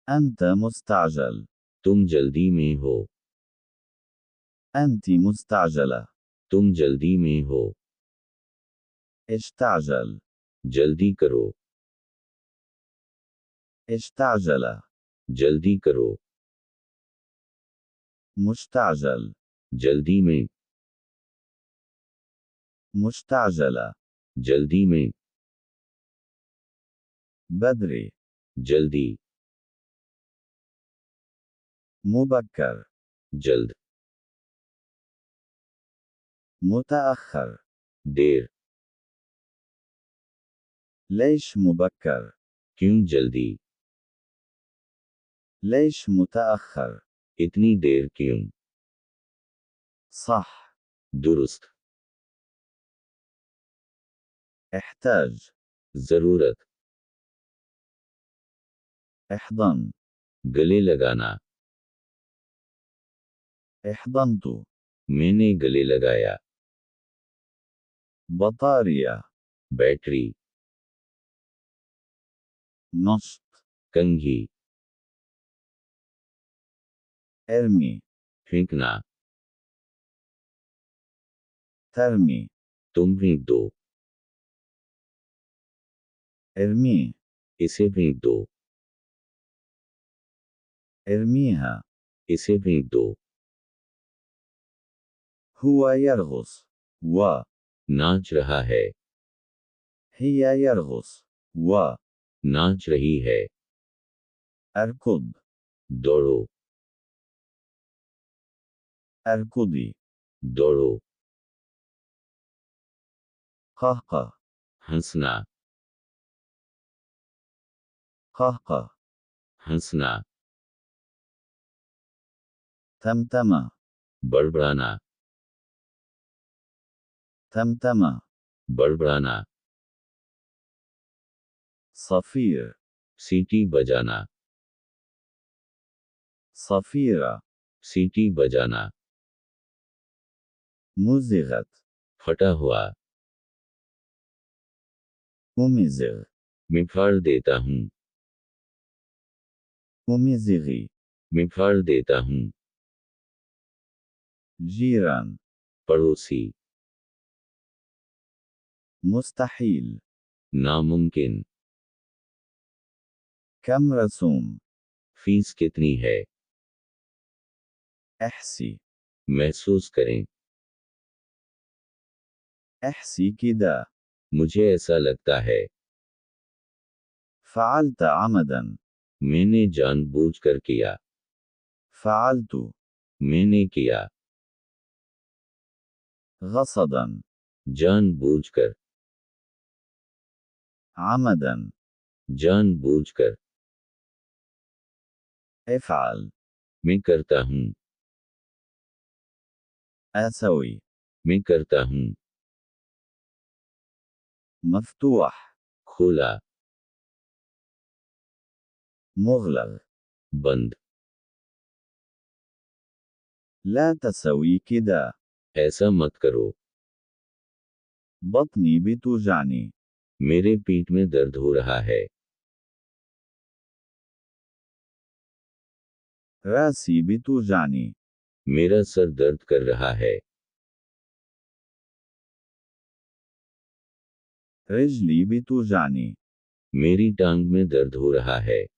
أنت مستعجل. तुम जल्दी में हो। أنت مستعجلة. तुम जल्दी में हो। استعجل. जल्दी करो। استعجل. जल्दी करो। مستعجل. जल्दी में। مستعجلة. जल्दी में। بدري. जल्दी। مبكر. जल्द। متأخر. देर। ليش مبكر؟ क्यों जल्दी? ليش متأخر؟ इतनी देर क्यों? صح. दुरुस्त। احتاج. जरूरत। احضن. गले लगाना। احضنت. मैंने गले लगाया। بطارية. बैटरी। نشط. कंघी। ارمي. फेंकना। ترمي. तुम फेंक दो। ارميه. इसे फेंक दो। ارميها. इसे फेंक दो। هو يرغص. नाच रहा है। هي يرغص. नाच रही है। أركض. दौड़ो। أركضي. दौड़ो। قهقه. हंसना। قهقه. हंसना। تمتمة. बड़बड़ाना। تمتمة. बड़बड़ाना। صفير. सीटी बजाना। صفيرة. सीटी बजाना। مزغت. फटा हुआ। أمزغ. मैं फाड़ देता हूँ। أمزغي. मैं फाड़ देता हूँ। جيران. पड़ोसी। مستحيل. नामुमकिन। كم رسوم؟ फीस कितनी है? احسي. महसूस करें। احسي كده. मुझे ऐसा लगता है। فعلت عمدا. मैंने जानबूझकर किया। فعلت. मैंने किया। غصدا. जानबूझकर। عمدا. जानबूझकर। افعل. मैं करता हूँ। أسوي. मैं करता हूँ। مفتوح. खोला। مغلق. बंद। لا تسوي كده. ऐसा मत करो। بطني بتوجعني. मेरे पीठ में दर्द हो रहा है। راسي بتوجعني. मेरा सर दर्द कर रहा है। رجلي بتوجعني. मेरी टांग में दर्द हो रहा है।